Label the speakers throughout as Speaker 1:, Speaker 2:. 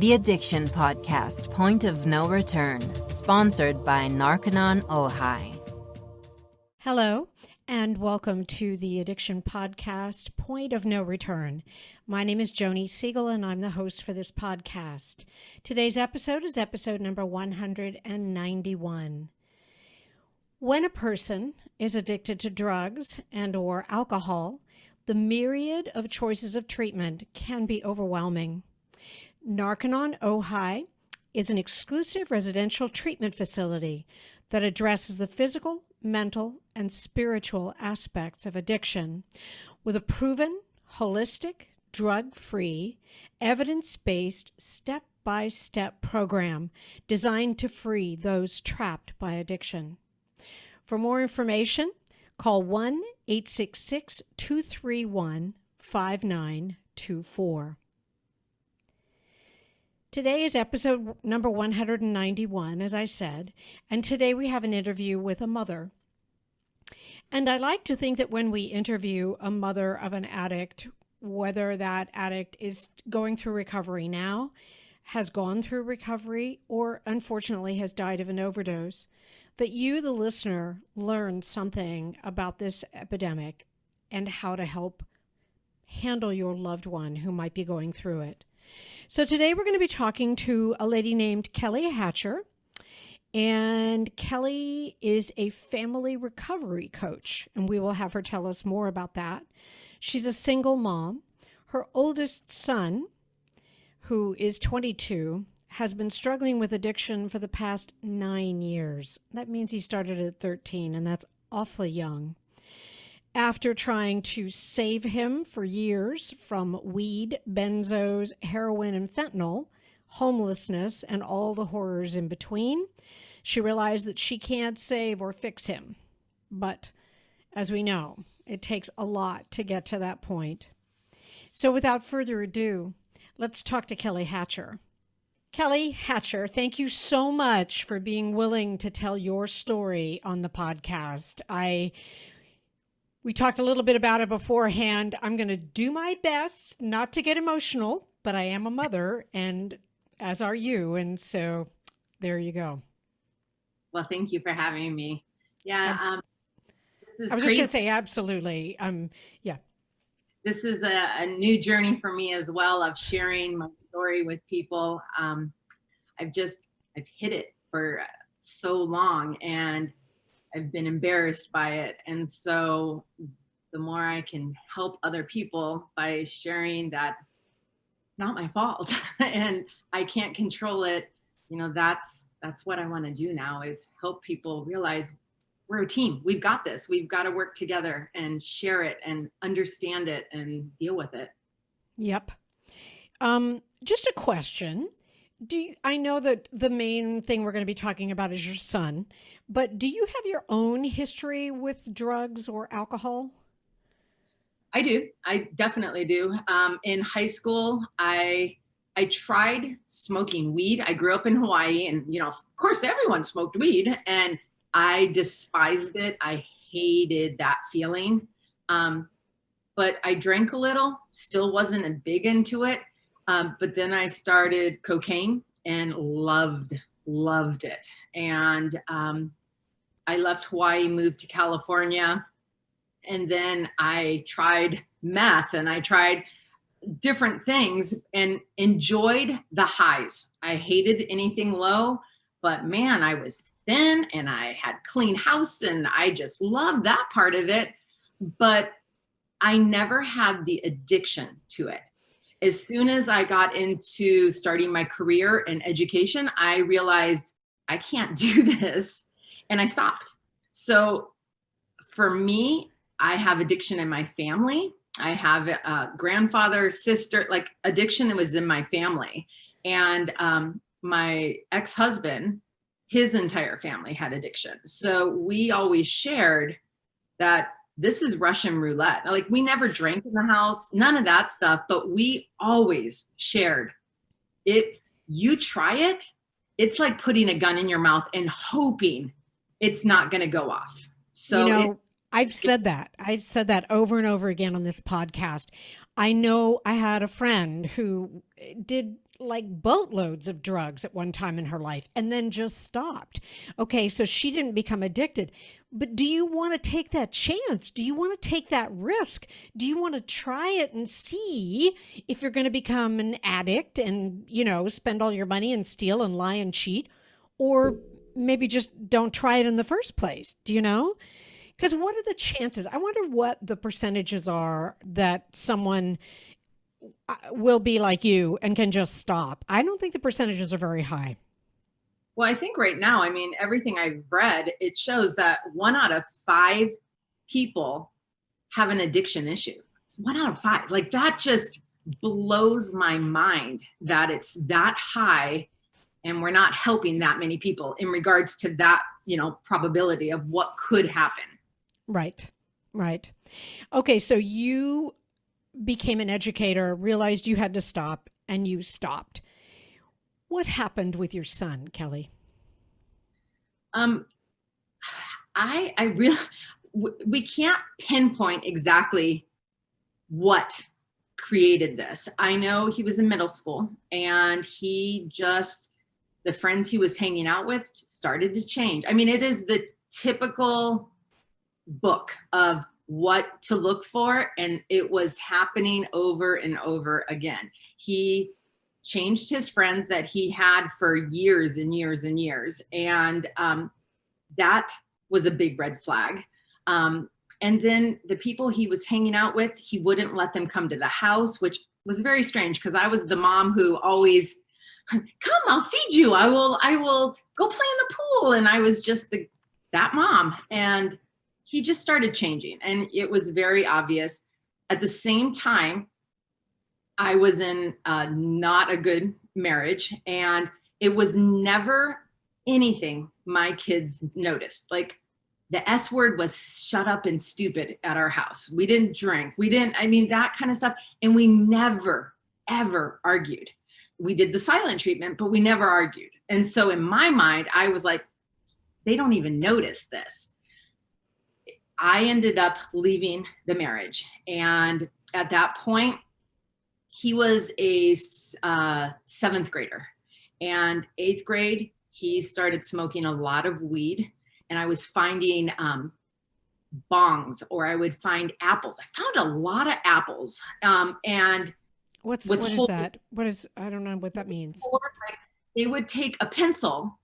Speaker 1: The Addiction Podcast, Point of No Return, sponsored by Narconon Ojai.
Speaker 2: Hello, and welcome to the Addiction Podcast, Point of No Return. My name is Joni Siegel, and I'm the host for this podcast. Today's episode is episode number 191. When a person is addicted to drugs and or alcohol, the myriad of choices of treatment can be overwhelming. Narconon Ojai is an exclusive residential treatment facility that addresses the physical, mental, and spiritual aspects of addiction with a proven, holistic, drug-free, evidence-based, step-by-step program designed to free those trapped by addiction. For more information, call 1-866-231-5924. Today is episode number 191, as I said, and today we have an interview with a mother. And I like to think that when we interview a mother of an addict, whether that addict is going through recovery now, has gone through recovery, or unfortunately has died of an overdose, that you, the listener, learn something about this epidemic and how to help handle your loved one who might be going through it. So today we're going to be talking to a lady named Kelly Hatcher, and Kelly is a family recovery coach, and we will have her tell us more about that. She's a single mom. Her oldest son, who is 22, has been struggling with addiction for the past 9 years. That means he started at 13, and that's awfully young. After trying to save him for years from weed, benzos, heroin, and fentanyl, homelessness, and all the horrors in between, she realized that she can't save or fix him. But as we know, it takes a lot to get to that point. So without further ado, let's talk to Kelly Hatcher. Kelly Hatcher, thank you so much for being willing to tell your story on the podcast. We talked a little bit about it beforehand. I'm going to do my best not to get emotional, but I am a mother, and as are you. And so there you go.
Speaker 3: Well, thank you for having me. Yeah. This is
Speaker 2: I was just going to say, absolutely. Yeah.
Speaker 3: This is a new journey for me as well, of sharing my story with people. I've hid it for so long, and I've been embarrassed by it. And so the more I can help other people by sharing that it's not my fault and I can't control it, that's what I want to do now, is help people realize we're a team. We've got this. We've got to work together and share it and understand it and deal with it.
Speaker 2: Yep. Just a question. I know that the main thing we're going to be talking about is your son, but do you have your own history with drugs or alcohol?
Speaker 3: I do. I definitely do. In high school, I tried smoking weed. I grew up in Hawaii, and, of course, everyone smoked weed, and I despised it. I hated that feeling. But I drank a little, still wasn't big into it. But then I started cocaine and loved it. And I left Hawaii, moved to California, and then I tried meth and I tried different things and enjoyed the highs. I hated anything low, but man, I was thin and I had clean house and I just loved that part of it. But I never had the addiction to it. As soon as I got into starting my career in education, I realized I can't do this, and I stopped. So for me, I have addiction in my family. I have a grandfather, sister, like addiction was in my family. And my ex-husband, his entire family had addiction. So we always shared that this is Russian roulette. Like, we never drank in the house, none of that stuff, but we always shared it. You try it, it's like putting a gun in your mouth and hoping it's not going to go off. So
Speaker 2: I've said that over and over again on this podcast. I know I had a friend who did like boatloads of drugs at one time in her life and then just stopped. Okay, so she didn't become addicted. But do you want to take that chance? Do you want to take that risk? Do you want to try it and see if you're going to become an addict and, spend all your money and steal and lie and cheat? Or maybe just don't try it in the first place? Do you know? Because what are the chances? I wonder what the percentages are that someone will be like you and can just stop. I don't think the percentages are very high.
Speaker 3: Well, I think right now, everything I've read, it shows that 1 out of 5 people have an addiction issue. It's 1 out of 5. Like, that just blows my mind that it's that high, and we're not helping that many people in regards to that, probability of what could happen.
Speaker 2: Right. Okay, so you became an educator, realized you had to stop, and you stopped. What happened with your son, Kelly?
Speaker 3: We can't pinpoint exactly what created this. I know he was in middle school, and the friends he was hanging out with started to change. It is the typical book of what to look for, and it was happening over and over again. He changed his friends that he had for years and years and years, and that was a big red flag. And then the people he was hanging out with, he wouldn't let them come to the house, which was very strange because I was the mom who always, come, I'll feed you. I will go play in the pool. And I was just that mom. And he just started changing, and it was very obvious. At the same time, I was in not a good marriage, and it was never anything my kids noticed. Like, the S word was shut up and stupid at our house. We didn't drink. That kind of stuff. And we never, ever argued. We did the silent treatment, but we never argued. And so in my mind, I was like, they don't even notice this. I ended up leaving the marriage. And at that point, he was a 7th grader, and 8th grade, he started smoking a lot of weed, and I was finding bongs, or I would find apples. I found a lot of apples. And
Speaker 2: what is that? I don't know what that means.
Speaker 3: They would take a pencil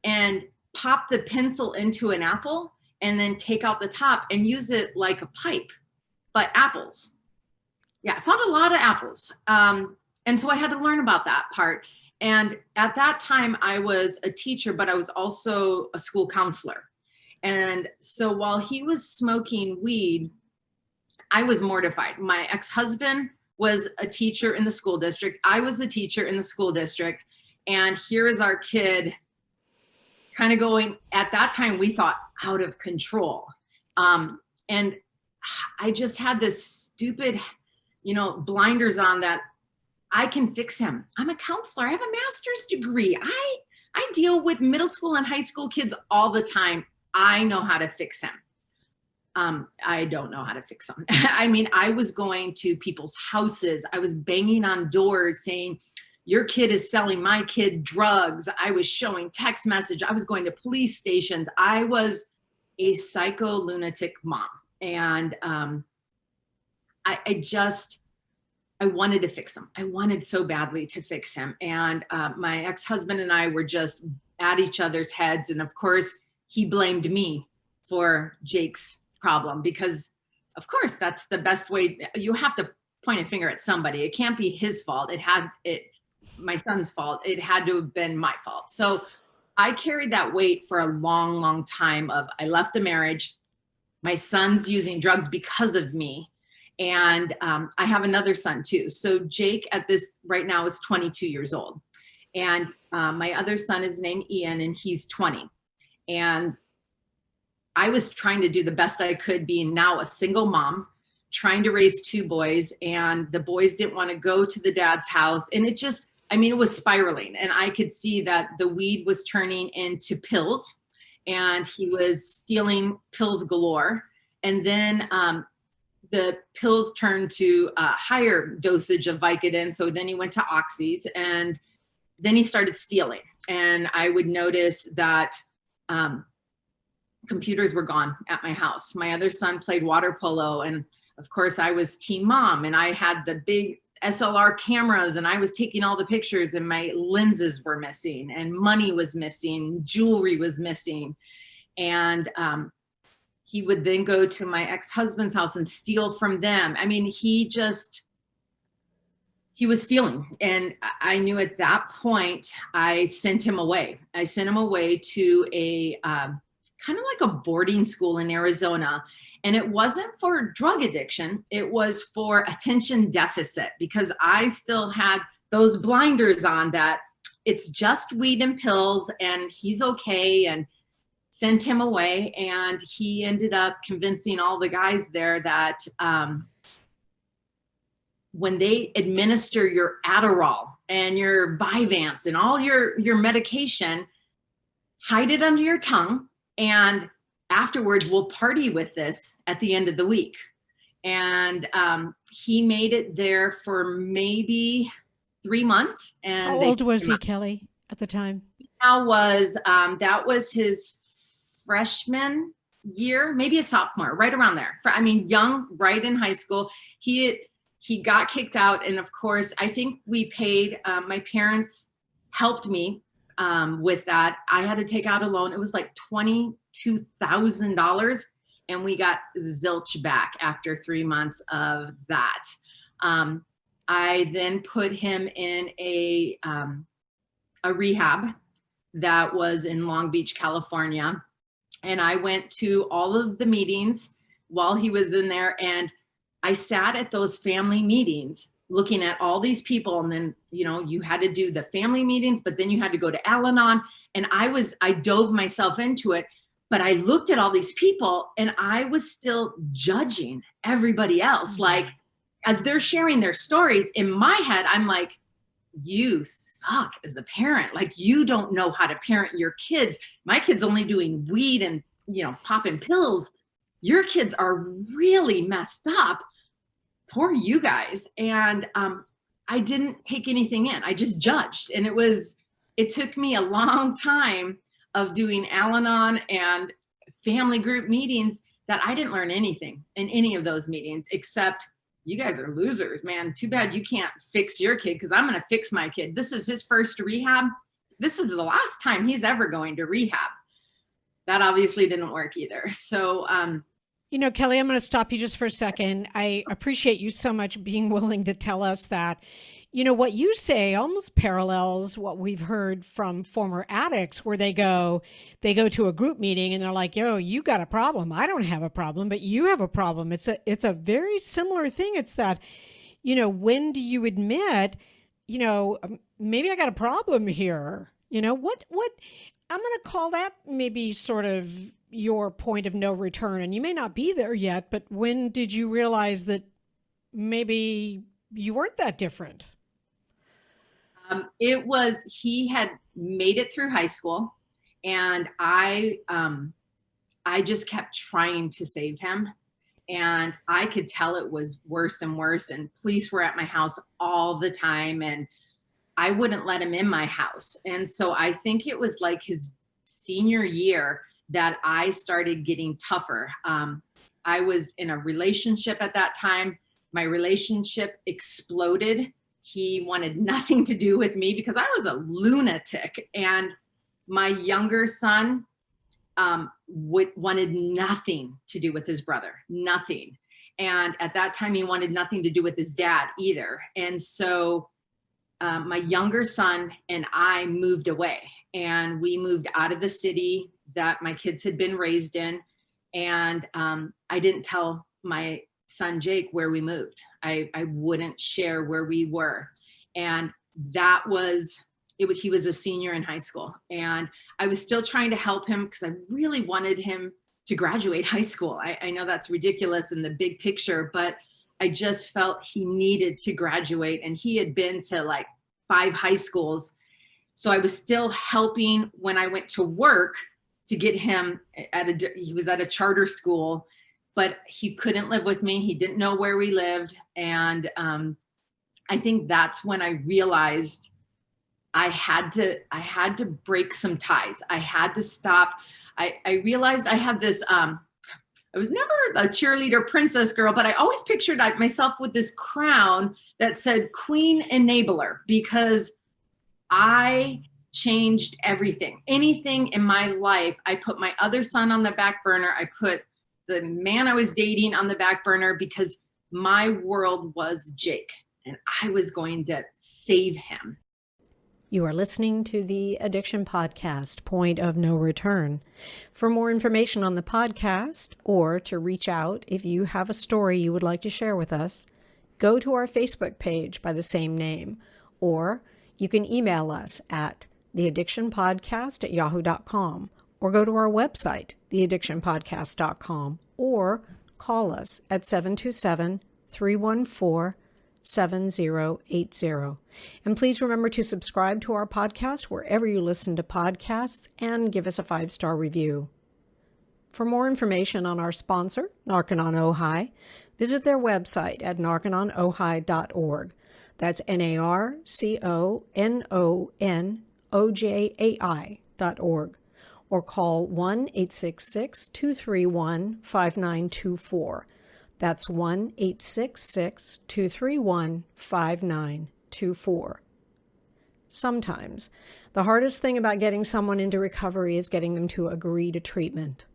Speaker 3: and pop the pencil into an apple and then take out the top and use it like a pipe, but apples. Yeah, I found a lot of apples. And so I had to learn about that part. And at that time, I was a teacher, but I was also a school counselor. And so while he was smoking weed, I was mortified. My ex-husband was a teacher in the school district. I was a teacher in the school district. And here is our kid kind of going, at that time, we thought, out of control. And I just had this stupid, blinders on that I can fix him. I'm a counselor. I have a master's degree. I deal with middle school and high school kids all the time. I know how to fix him. I don't know how to fix him. I was going to people's houses. I was banging on doors saying, your kid is selling my kid drugs. I was showing text message. I was going to police stations. I was a psycho lunatic mom. And I wanted to fix him. I wanted so badly to fix him. And my ex-husband and I were just at each other's heads. And of course, he blamed me for Jake's problem because, of course, that's the best way. You have to point a finger at somebody. It can't be his fault. My son's fault. It had to have been my fault. So I carried that weight for a long, long time of I left a marriage. My son's using drugs because of me. And I have another son too. So Jake right now is 22 years old. And my other son is named Ian, and he's 20. And I was trying to do the best I could, being now a single mom, trying to raise 2 boys, and the boys didn't want to go to the dad's house. And it just, it was spiraling, and I could see that the weed was turning into pills, and he was stealing pills galore. And then the pills turned to a higher dosage of Vicodin. So then he went to oxys, and then he started stealing. And I would notice that computers were gone at my house. My other son played water polo, and of course I was teen mom, and I had the big SLR cameras, and I was taking all the pictures, and my lenses were missing, and money was missing, jewelry was missing. And he would then go to my ex-husband's house and steal from them. I mean, he was stealing. And I knew at that point, I sent him away. I sent him away to a kind of like a boarding school in Arizona. And it wasn't for drug addiction. It was for attention deficit, because I still had those blinders on that it's just weed and pills and he's okay, and sent him away. And he ended up convincing all the guys there that when they administer your Adderall and your Vyvanse and all your medication, hide it under your tongue, and afterwards we'll party with this at the end of the week. And he made it there for maybe 3 months. And
Speaker 2: how old was he, Kelly, at the time?
Speaker 3: That was his freshman year, maybe a sophomore, right around there. I mean, young, right in high school. He got kicked out. And of course, I think we paid, my parents helped me with that. I had to take out a loan. It was like $22,000, and we got zilch back after 3 months of that. I then put him in a rehab that was in Long Beach, California. And I went to all of the meetings while he was in there. And I sat at those family meetings looking at all these people. And then, you had to do the family meetings, but then you had to go to Al-Anon. And I dove myself into it, but I looked at all these people and I was still judging everybody else. Like, as they're sharing their stories, in my head, I'm like, you suck as a parent. Like, you don't know how to parent your kids. My kid's only doing weed and, popping pills. Your kids are really messed up. Poor you guys. And I didn't take anything in. I just judged. And it took me a long time of doing Al-Anon and family group meetings that I didn't learn anything in any of those meetings, except, you guys are losers, man. Too bad you can't fix your kid, because I'm going to fix my kid. This is his first rehab. This is the last time he's ever going to rehab. That obviously didn't work either. So,
Speaker 2: Kelly, I'm going to stop you just for a second. I appreciate you so much being willing to tell us that. What you say almost parallels what we've heard from former addicts, where they go to a group meeting and they're like, yo, you got a problem. I don't have a problem, but you have a problem. It's a very similar thing. It's that, when do you admit, maybe I got a problem here? What I'm going to call that maybe sort of your point of no return. And you may not be there yet, but when did you realize that maybe you weren't that different?
Speaker 3: He had made it through high school, and I just kept trying to save him, and I could tell it was worse and worse, and police were at my house all the time, and I wouldn't let him in my house. And so I think it was like his senior year that I started getting tougher. I was in a relationship at that time. My relationship exploded. He wanted nothing to do with me because I was a lunatic. And my younger son wanted nothing to do with his brother, nothing. And at that time, he wanted nothing to do with his dad either. And so my younger son and I moved away, and we moved out of the city that my kids had been raised in. And I didn't tell my son Jake where we moved. I wouldn't share where we were. And he was a senior in high school. And I was still trying to help him because I really wanted him to graduate high school. I know that's ridiculous in the big picture, but I just felt he needed to graduate. And he had been to like 5 high schools. So I was still helping when I went to work to get him he was at a charter school but he couldn't live with me. He didn't know where we lived. And I think that's when I realized I had to break some ties. I had to stop. I realized I had this, I was never a cheerleader princess girl, but I always pictured myself with this crown that said Queen Enabler, because I changed everything. Anything in my life, I put my other son on the back burner. I put the man I was dating on the back burner because my world was Jake and I was going to save him.
Speaker 2: You are listening to the Addiction Podcast, Point of No Return. For more information on the podcast, or to reach out if you have a story you would like to share with us, go to our Facebook page by the same name, or you can email us at theaddictionpodcast@yahoo.com, or go to our website, theaddictionpodcast.com, or call us at 727-314-7080. And please remember to subscribe to our podcast wherever you listen to podcasts and give us a 5-star review. For more information on our sponsor, Narconon Ojai, visit their website at narcononojai.org. That's NARCONONOJAI.org. Or call 1-866-231-5924. That's 1-866-231-5924. Sometimes, the hardest thing about getting someone into recovery is getting them to agree to treatment.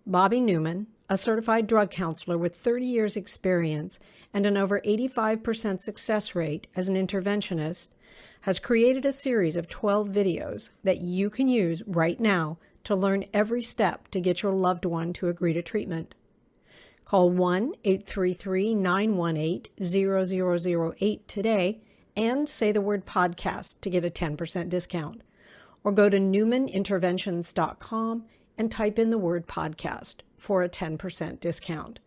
Speaker 2: Bobby Newman, a certified drug counselor with 30 years experience and an over 85% success rate as an interventionist, has created a series of 12 videos that you can use right now to learn every step to get your loved one to agree to treatment. Call 1-833-918-0008 today and say the word podcast to get a 10% discount. Or go to newmaninterventions.com and type in the word podcast for a 10% discount.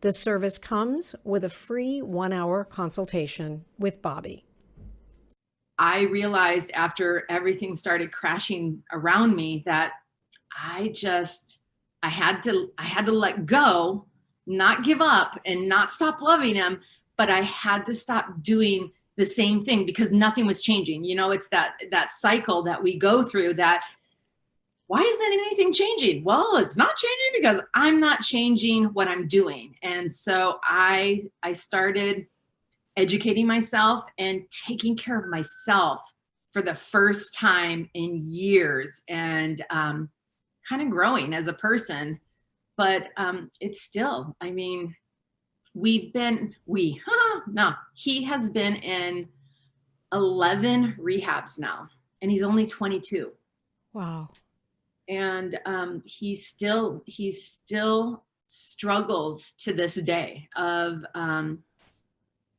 Speaker 2: This service comes with a free 1-hour consultation with Bobby.
Speaker 3: I realized after everything started crashing around me that I had to let go, not give up and not stop loving him, but I had to stop doing the same thing because nothing was changing. You know, it's that cycle that we go through that, why isn't anything changing? Well, it's not changing because I'm not changing what I'm doing. And so I started educating myself and taking care of myself for the first time in years, and kind of growing as a person. But it's still, I mean, he has been in 11 rehabs now, and he's only 22.
Speaker 2: Wow.
Speaker 3: And he still struggles to this day of,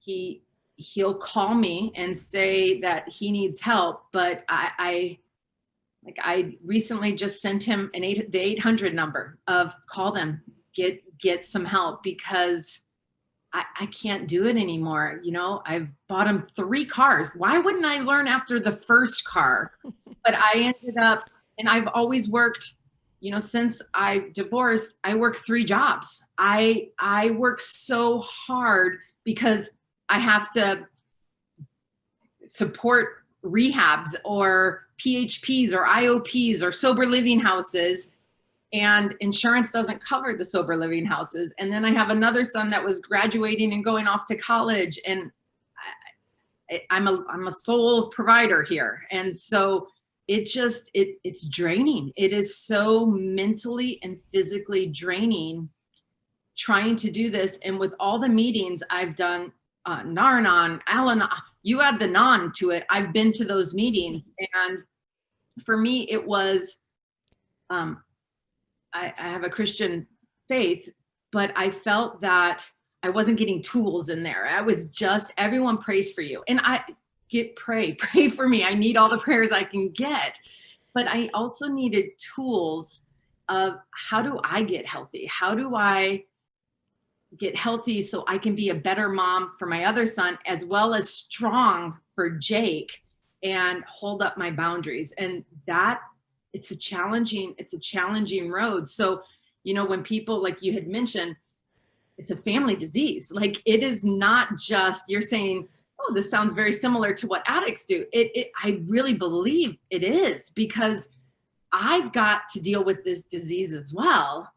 Speaker 3: he'll call me and say that he needs help, but I recently just sent him the 800 number of call them, get some help, because I can't do it anymore. You know, I've bought him 3 cars. Why wouldn't I learn after the first car? But I ended up, and I've always worked, you know, since I divorced, I worked 3 jobs. I work so hard because I have to support rehabs or PHPs or IOPs or sober living houses, and insurance doesn't cover the sober living houses. And then I have another son that was graduating and going off to college, and I'm a sole provider here. And so it's draining. It is so mentally and physically draining trying to do this. And with all the meetings I've done, Narconon, Al-Anon, you add the non to it. I've been to those meetings, and for me, it was, I have a Christian faith, but I felt that I wasn't getting tools in there. I was just, everyone prays for you, and pray for me. I need all the prayers I can get, but I also needed tools of how do I get healthy? How do I get healthy so I can be a better mom for my other son, as well as strong for Jake, and hold up my boundaries? And that it's a challenging road. So, you know, when people, like you had mentioned, it's a family disease. Like, it is not just, you're saying, oh, this sounds very similar to what addicts do. I really believe it is, because I've got to deal with this disease as well.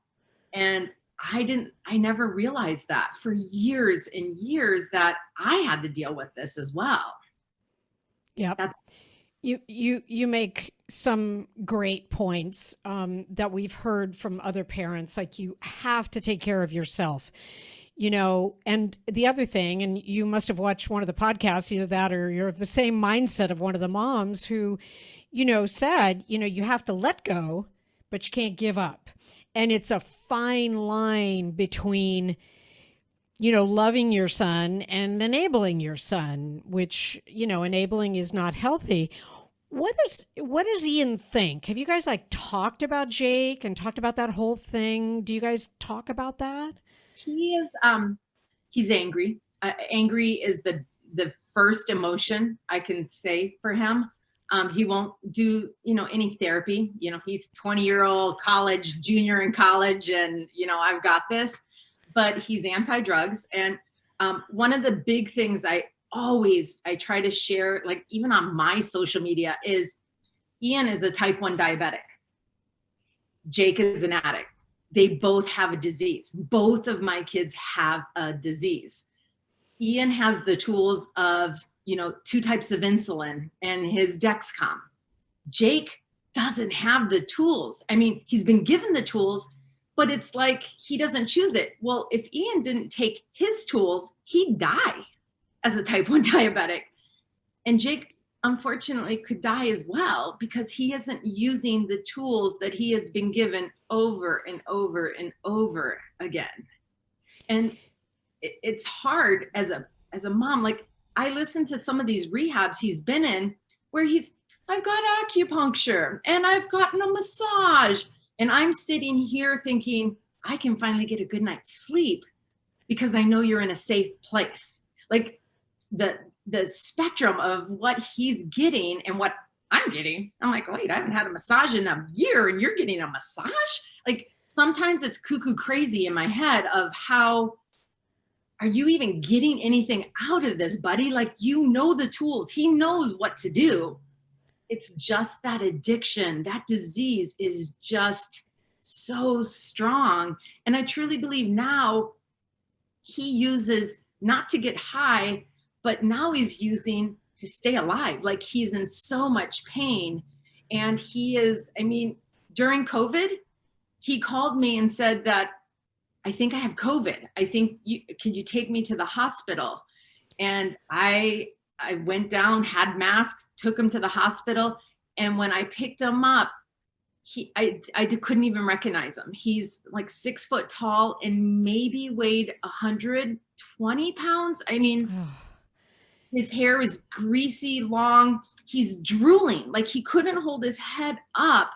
Speaker 3: And I never realized that for years and years that I had to deal with this as well.
Speaker 2: Yep.
Speaker 3: That's,
Speaker 2: You make some great points that we've heard from other parents. Like, you have to take care of yourself, and the other thing, and you must have watched one of the podcasts, either that or you're of the same mindset of one of the moms who, said, you have to let go, but you can't give up. And it's a fine line between, loving your son and enabling your son, which, enabling is not healthy. What does Ian think? Have you guys talked about Jake and talked about that whole thing? Do you guys talk about that?
Speaker 3: he is, he's angry. Angry is the first emotion I can say for him. He won't do, any therapy. He's 20-year-old college, junior in college, and, I've got this, but he's anti-drugs. And one of the big things I try to share, like even on my social media, is Ian is a type 1 diabetic. Jake is an addict. They both have a disease. Both of my kids have a disease. Ian has the tools of, 2 types of insulin and his Dexcom. Jake doesn't have the tools. I mean, he's been given the tools, but it's like he doesn't choose it. Well, if Ian didn't take his tools, he'd die as a type 1 diabetic. And Jake, unfortunately, could die as well because he isn't using the tools that he has been given over and over and over again. And it's hard as a mom. Like, I listen to some of these rehabs he's been in where I've got acupuncture and I've gotten a massage, and I'm sitting here thinking, I can finally get a good night's sleep because I know you're in a safe place. Like, the spectrum of what he's getting and what I'm getting, I'm like, wait, I haven't had a massage in a year and you're getting a massage? Like, sometimes it's cuckoo crazy in my head of how are you even getting anything out of this, buddy? Like, the tools, he knows what to do. It's just that addiction, that disease is just so strong. And I truly believe now he uses not to get high, but now he's using to stay alive. Like, he's in so much pain. And he is, during COVID, he called me and said that, I think I have COVID. I think can you take me to the hospital? And I went down, had masks, took him to the hospital. And when I picked him up, I couldn't even recognize him. He's like 6 foot tall and maybe weighed 120 pounds. His hair is greasy, long. He's drooling, like he couldn't hold his head up.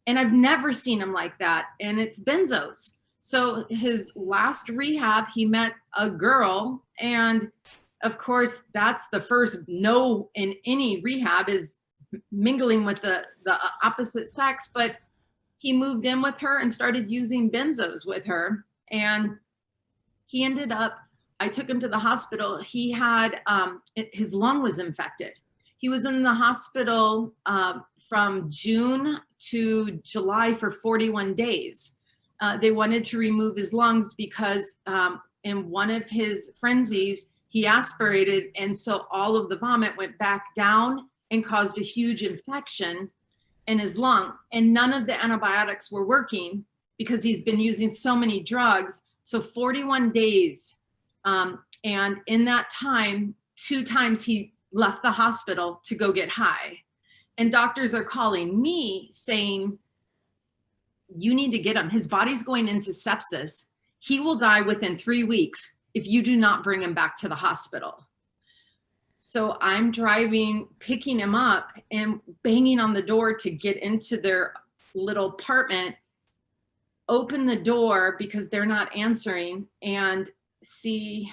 Speaker 3: And I've never seen him like that. And it's benzos. So his last rehab, he met a girl. And of course, that's the first no in any rehab, is mingling with the opposite sex. But he moved in with her and started using benzos with her. And he ended up, I took him to the hospital. He had, his lung was infected. He was in the hospital from June to July for 41 days. They wanted to remove his lungs because in one of his frenzies, he aspirated. And so all of the vomit went back down and caused a huge infection in his lung. And none of the antibiotics were working because he's been using so many drugs. So 41 days. And in that time, 2 times he left the hospital to go get high. And doctors are calling me saying, you need to get him. His body's going into sepsis. He will die within 3 weeks if you do not bring him back to the hospital. So I'm driving, picking him up and banging on the door to get into their little apartment, open the door because they're not answering, and see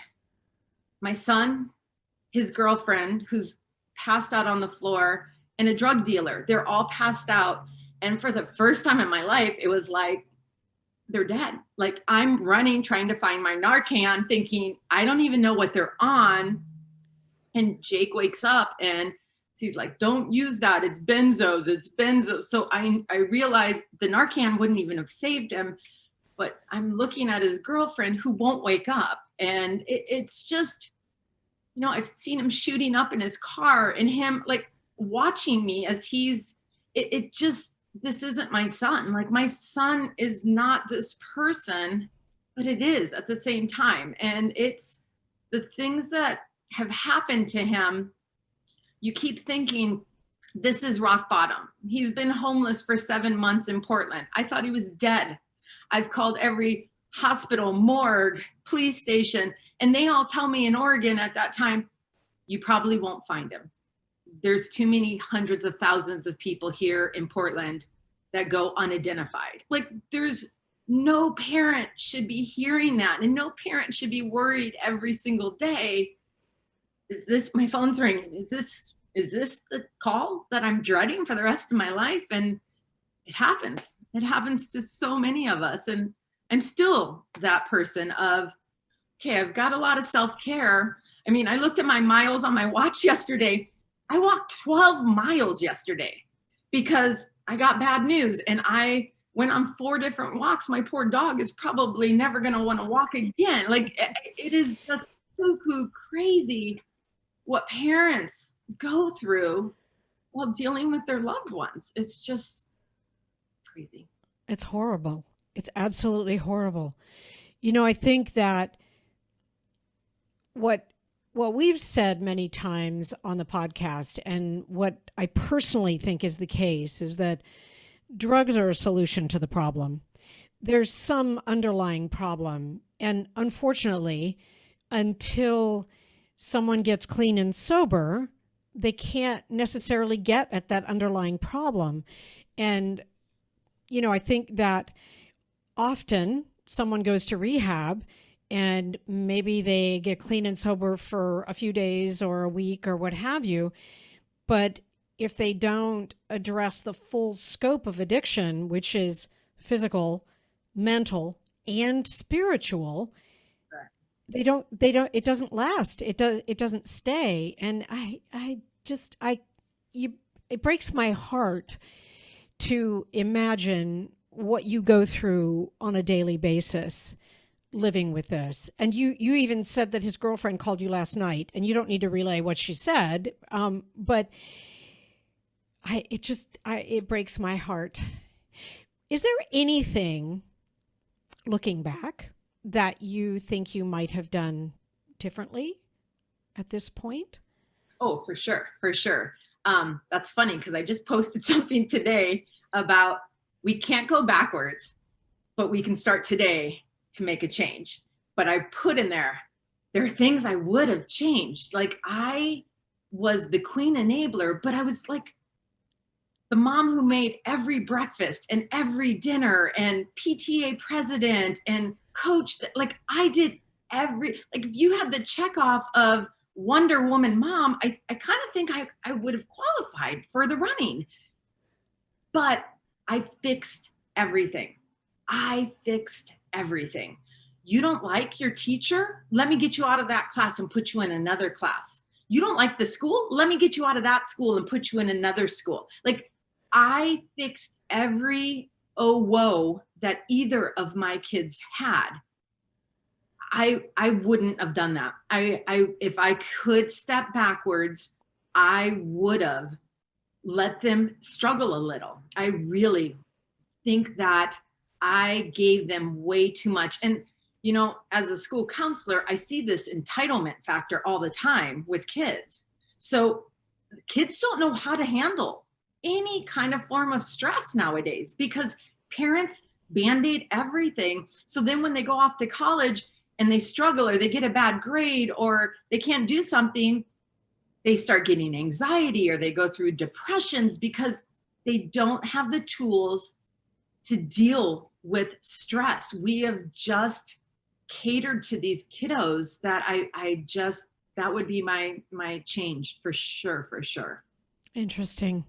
Speaker 3: my son, his girlfriend, who's passed out on the floor, and a drug dealer. They're all passed out. And for the first time in my life, it was like, they're dead. Like I'm running, trying to find my Narcan, thinking, I don't even know what they're on. And Jake wakes up and he's like, don't use that. It's benzos. So I realized the Narcan wouldn't even have saved him, but I'm looking at his girlfriend who won't wake up. And it's just, I've seen him shooting up in his car and him like watching me as it just, this isn't my son. Like my son is not this person, but it is at the same time. And it's the things that have happened to him. You keep thinking, this is rock bottom. He's been homeless for 7 months in Portland. I thought he was dead. I've called every hospital, morgue, police station, and they all tell me in Oregon at that time, you probably won't find him. There's too many hundreds of thousands of people here in Portland that go unidentified. Like there's no parent should be hearing that, and no parent should be worried every single day. Is this, my phone's ringing, is this the call that I'm dreading for the rest of my life? And it happens to so many of us. And I'm still that person of, okay, I've got a lot of self-care. I mean, I looked at my miles on my watch yesterday. I walked 12 miles yesterday because I got bad news, and I went on 4 different walks. My poor dog is probably never going to want to walk again. Like it is just cuckoo crazy what parents go through while dealing with their loved ones. It's just crazy.
Speaker 2: It's horrible. It's absolutely horrible. I think that what we've said many times on the podcast, and what I personally think is the case, is that drugs are a solution to the problem. There's some underlying problem. And unfortunately, until someone gets clean and sober, they can't necessarily get at that underlying problem. And, I think that often someone goes to rehab and maybe they get clean and sober for a few days or a week or what have you. But if they don't address the full scope of addiction, which is physical, mental, and spiritual, it doesn't last. It doesn't stay. And it breaks my heart to imagine what you go through on a daily basis living with this. And you even said that his girlfriend called you last night, and you don't need to relay what she said. But it breaks my heart. Is there anything, looking back, that you think you might have done differently at this point?
Speaker 3: Oh, for sure. That's funny because I just posted something today about we can't go backwards, but we can start today to make a change. But I put in there are things I would have changed. Like I was the queen enabler, but I was like the mom who made every breakfast and every dinner and PTA president and coach. Like I did like if you had the check off of Wonder Woman mom, I kind of think I would have qualified for the running. But I fixed everything. You don't like your teacher? Let me get you out of that class and put you in another class. You don't like the school? Let me get you out of that school and put you in another school. Like I fixed every woe that either of my kids had. I wouldn't have done that. If I could step backwards, I would have let them struggle a little. I really think that I gave them way too much. And, as a school counselor, I see this entitlement factor all the time with kids. So kids don't know how to handle any kind of form of stress nowadays because parents Band-Aid everything. So then when they go off to college and they struggle or they get a bad grade or they can't do something, they start getting anxiety or they go through depressions because they don't have the tools to deal with stress. We have just catered to these kiddos that that would be my change for sure.
Speaker 2: Interesting.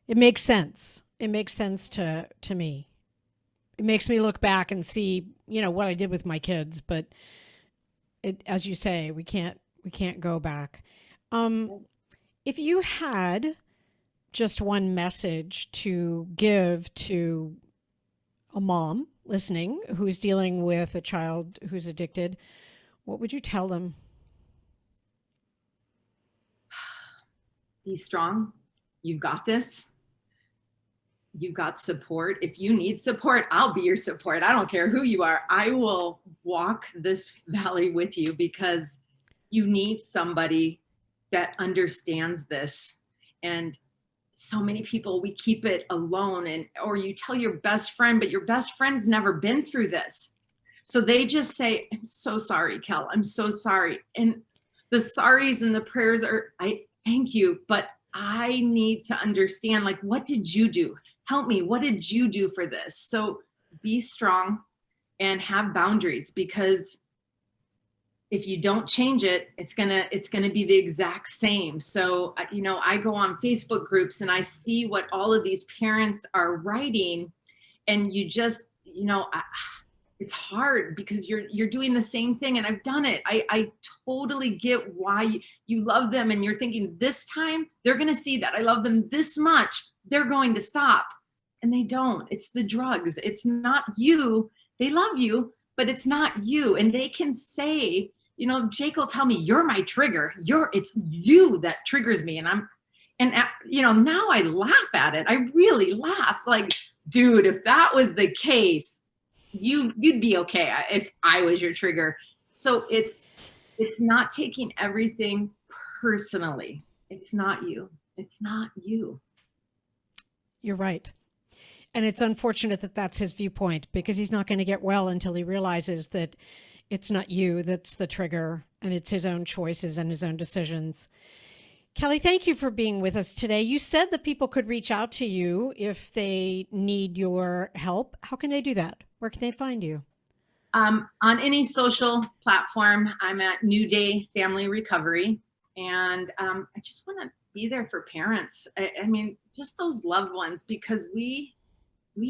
Speaker 2: It makes sense. It makes sense to me. It makes me look back and see, what I did with my kids, but as you say, we can't go back. If you had just one message to give to a mom listening who's dealing with a child who's addicted, what would you tell them?
Speaker 3: Be strong. You've got this. You've got support. If you need support, I'll be your support. I don't care who you are. I will walk this valley with you because you need somebody that understands this. And so many people, we keep it alone, or you tell your best friend, but your best friend's never been through this. So they just say, I'm so sorry, Kel. I'm so sorry. And the sorries and the prayers I thank you, but I need to understand, like, what did you do? Help me. What did you do for this? So be strong and have boundaries, because if you don't change it, it's gonna be the exact same. So, I go on Facebook groups and I see what all of these parents are writing, and you just, it's hard because you're doing the same thing, and I've done it. I totally get why you love them, and you're thinking this time they're going to see that I love them this much, they're going to stop, and they don't. It's the drugs. It's not you. They love you, but it's not you. And they can say, Jake will tell me, you're my trigger. It's you that triggers me. And now I laugh at it. I really laugh. Like, dude, if that was the case, you'd be okay if I was your trigger. So it's not taking everything personally. It's not you. It's not you.
Speaker 2: You're right. And it's unfortunate that that's his viewpoint, because he's not going to get well until he realizes that it's not you that's the trigger, and it's his own choices and his own decisions. Kelly, thank you for being with us today. You said that people could reach out to you if they need your help. How can they do that? Where can they find you?
Speaker 3: On any social platform, I'm at New Day Family Recovery. And I just want to be there for parents. I mean, just those loved ones, because we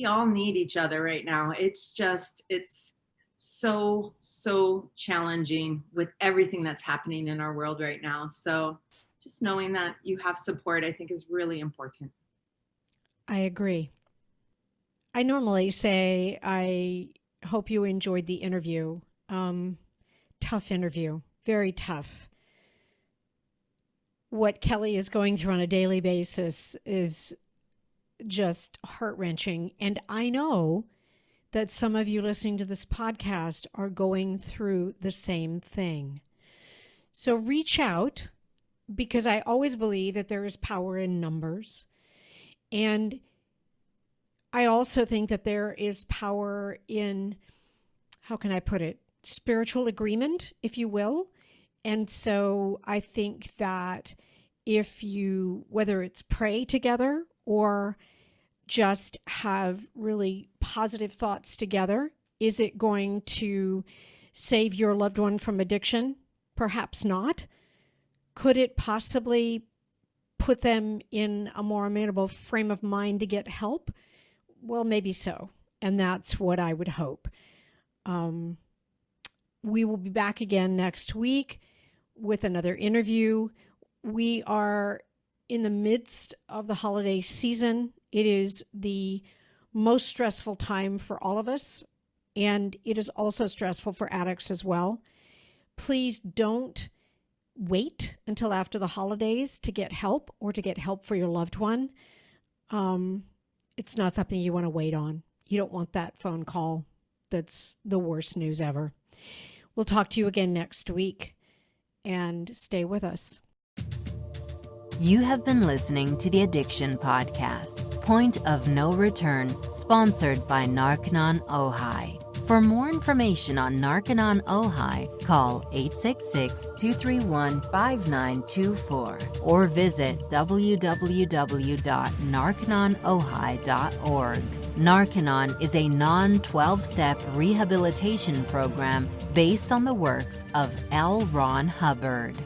Speaker 3: all need each other right now. It's so challenging with everything that's happening in our world right now. So just knowing that you have support, I think, is really important.
Speaker 2: I agree. I normally say, I hope you enjoyed the interview. Tough interview, very tough. What Kelly is going through on a daily basis is just heart-wrenching. And I know that some of you listening to this podcast are going through the same thing. So reach out, because I always believe that there is power in numbers. And I also think that there is power in, how can I put it, spiritual agreement, if you will. And so I think that if you, whether it's pray together or just have really positive thoughts together, is it going to save your loved one from addiction? Perhaps not. Could it possibly put them in a more amenable frame of mind to get help? Well, maybe so. And that's what I would hope. We will be back again next week with another interview. We are in the midst of the holiday season. It is the most stressful time for all of us, and it is also stressful for addicts as well. Please don't wait until after the holidays to get help or to get help for your loved one. It's not something you want to wait on. You don't want that phone call that's the worst news ever. We'll talk to you again next week, and stay with us.
Speaker 1: You have been listening to the Addiction Podcast, Point of No Return, sponsored by Narconon Ojai. For more information on Narconon Ojai, call 866-231-5924 or visit www.narcononojai.org. Narconon is a non-12-step rehabilitation program based on the works of L. Ron Hubbard.